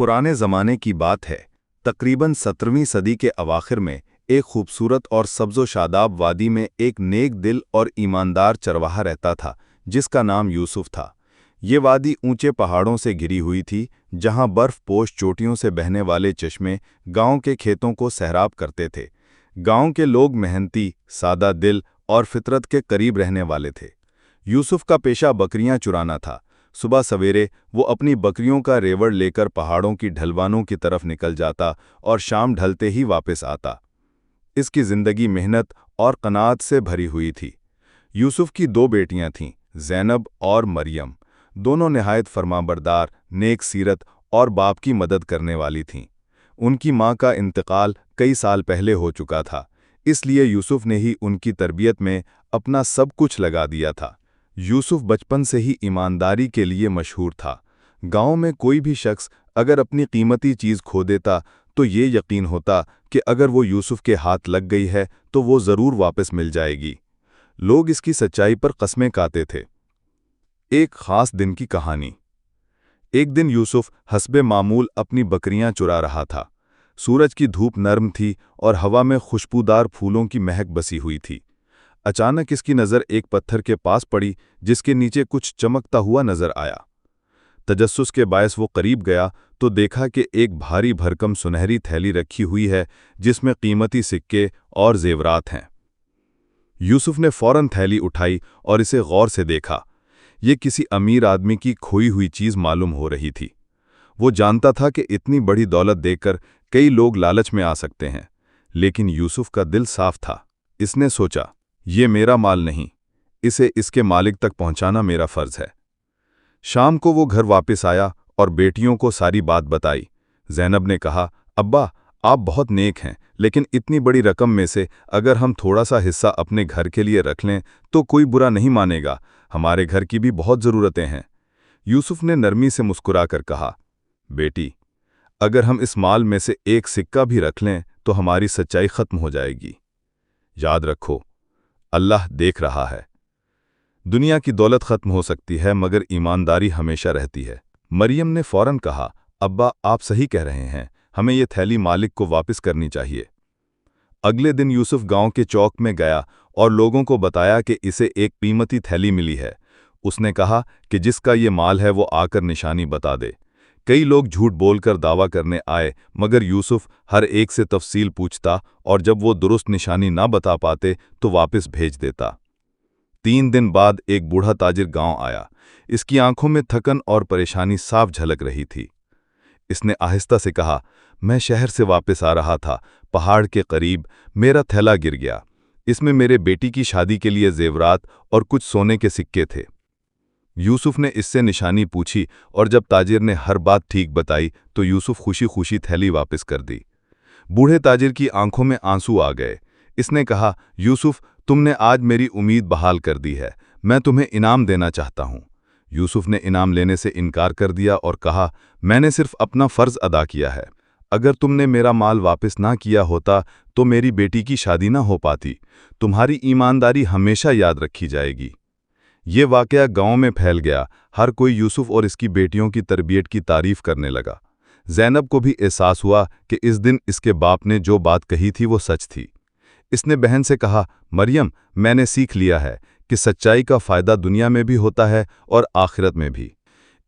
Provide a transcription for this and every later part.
पुराने ज़माने की बात है। तकरीबन 17वीं सदी के अवाखिर में एक खूबसूरत और सब्ज़ो-शादाब वादी में एक नेक दिल और ईमानदार चरवाहा रहता था, जिसका नाम यूसुफ था। ये वादी ऊंचे पहाड़ों से घिरी हुई थी, जहां बर्फ़पोश चोटियों से बहने वाले चश्मे गांव के खेतों को सैराब करते थे। गांव के लोग मेहनती, सादा दिल और फितरत के करीब रहने वाले थे। यूसुफ का पेशा बकरियां चुराना था। सुबह सवेरे वो अपनी बकरियों का रेवड़ लेकर पहाड़ों की ढलवानों की तरफ निकल जाता और शाम ढलते ही वापस आता। इसकी जिंदगी मेहनत और कनात से भरी हुई थी। यूसुफ की 2 बेटियां थीं, ज़ैनब और मरियम। दोनों निहायत फरमाबरदार, नेक सीरत और बाप की मदद करने वाली थीं। उनकी माँ का इंतकाल कई साल पहले हो चुका था, इसलिए यूसुफ ने ही उनकी तरबियत में अपना सब कुछ लगा दिया था। यूसुफ बचपन से ही ईमानदारी के लिए मशहूर था। गांव में कोई भी शख्स अगर अपनी कीमती चीज़ खो देता तो ये यकीन होता कि अगर वो यूसुफ के हाथ लग गई है तो वो ज़रूर वापस मिल जाएगी। लोग इसकी सच्चाई पर कस्में खाते थे। एक ख़ास दिन की कहानी। एक दिन यूसुफ हस्बे मामूल अपनी बकरियां चुरा रहा था। सूरज की धूप नर्म थी और हवा में खुशबूदार फूलों की महक बसी हुई थी। अचानक इसकी नज़र एक पत्थर के पास पड़ी, जिसके नीचे कुछ चमकता हुआ नजर आया। तजस्सुस के बायस वो करीब गया तो देखा कि एक भारी भरकम सुनहरी थैली रखी हुई है, जिसमें कीमती सिक्के और जेवरात हैं। यूसुफ ने फौरन थैली उठाई और इसे गौर से देखा। ये किसी अमीर आदमी की खोई हुई चीज़ मालूम हो रही थी। वो जानता था कि इतनी बड़ी दौलत देखकर कई लोग लालच में आ सकते हैं, लेकिन यूसुफ का दिल साफ था। इसने सोचा, ये मेरा माल नहीं, इसे इसके मालिक तक पहुंचाना मेरा फर्ज है। शाम को वो घर वापस आया और बेटियों को सारी बात बताई। ज़ैनब ने कहा, अब्बा, आप बहुत नेक हैं, लेकिन इतनी बड़ी रकम में से अगर हम थोड़ा सा हिस्सा अपने घर के लिए रख लें तो कोई बुरा नहीं मानेगा। हमारे घर की भी बहुत ज़रूरतें हैं। यूसुफ ने नरमी से मुस्कुराकर कहा, बेटी, अगर हम इस माल में से एक सिक्का भी रख लें तो हमारी सच्चाई खत्म हो जाएगी। याद रखो, अल्लाह देख रहा है। दुनिया की दौलत खत्म हो सकती है, मगर ईमानदारी हमेशा रहती है। मरियम ने फौरन कहा, अब्बा, आप सही कह रहे हैं, हमें ये थैली मालिक को वापस करनी चाहिए। अगले दिन यूसुफ गांव के चौक में गया और लोगों को बताया कि इसे एक कीमती थैली मिली है। उसने कहा कि जिसका ये माल है वो आकर निशानी बता दे। कई लोग झूठ बोलकर दावा करने आए, मगर यूसुफ हर एक से तफसील पूछता और जब वो दुरुस्त निशानी ना बता पाते तो वापस भेज देता। 3 दिन बाद एक बूढ़ा ताजिर गांव आया। इसकी आंखों में थकन और परेशानी साफ झलक रही थी। इसने आहिस्ता से कहा, मैं शहर से वापस आ रहा था। पहाड़ के करीब मेरा थैला गिर गया। इसमें मेरे बेटी की शादी के लिए जेवरात और कुछ सोने के सिक्के थे। यूसुफ ने इससे निशानी पूछी और जब ताजिर ने हर बात ठीक बताई तो यूसुफ खुशी खुशी थैली वापस कर दी। बूढ़े ताजिर की आंखों में आंसू आ गए। इसने कहा, यूसुफ, तुमने आज मेरी उम्मीद बहाल कर दी है। मैं तुम्हें इनाम देना चाहता हूँ। यूसुफ ने इनाम लेने से इनकार कर दिया और कहा, मैंने सिर्फ अपना फ़र्ज़ अदा किया है। अगर तुमने मेरा माल वापस ना किया होता तो मेरी बेटी की शादी ना हो पाती। तुम्हारी ईमानदारी हमेशा याद रखी जाएगी। ये वाक़या गांव में फैल गया। हर कोई यूसुफ और इसकी बेटियों की तरबियत की तारीफ़ करने लगा। ज़ैनब को भी एहसास हुआ कि इस दिन इसके बाप ने जो बात कही थी वो सच थी। इसने बहन से कहा, मरियम, मैंने सीख लिया है कि सच्चाई का फ़ायदा दुनिया में भी होता है और आखिरत में भी।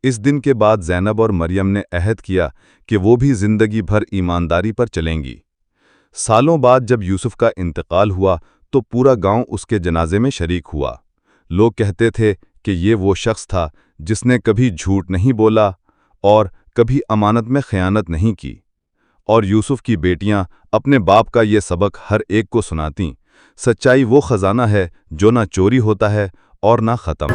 इस दिन के बाद ज़ैनब और मरियम ने अहद किया कि वो भी ज़िंदगी भर ईमानदारी पर चलेंगी। सालों बाद जब यूसुफ का इंतकाल हुआ तो पूरा गांव उसके जनाजे में शरीक हुआ। लोग कहते थे कि ये वो शख्स था जिसने कभी झूठ नहीं बोला और कभी अमानत में खयानत नहीं की। और यूसुफ की बेटियां अपने बाप का ये सबक हर एक को सुनातीं, सच्चाई वो खजाना है जो ना चोरी होता है और ना ख़त्म।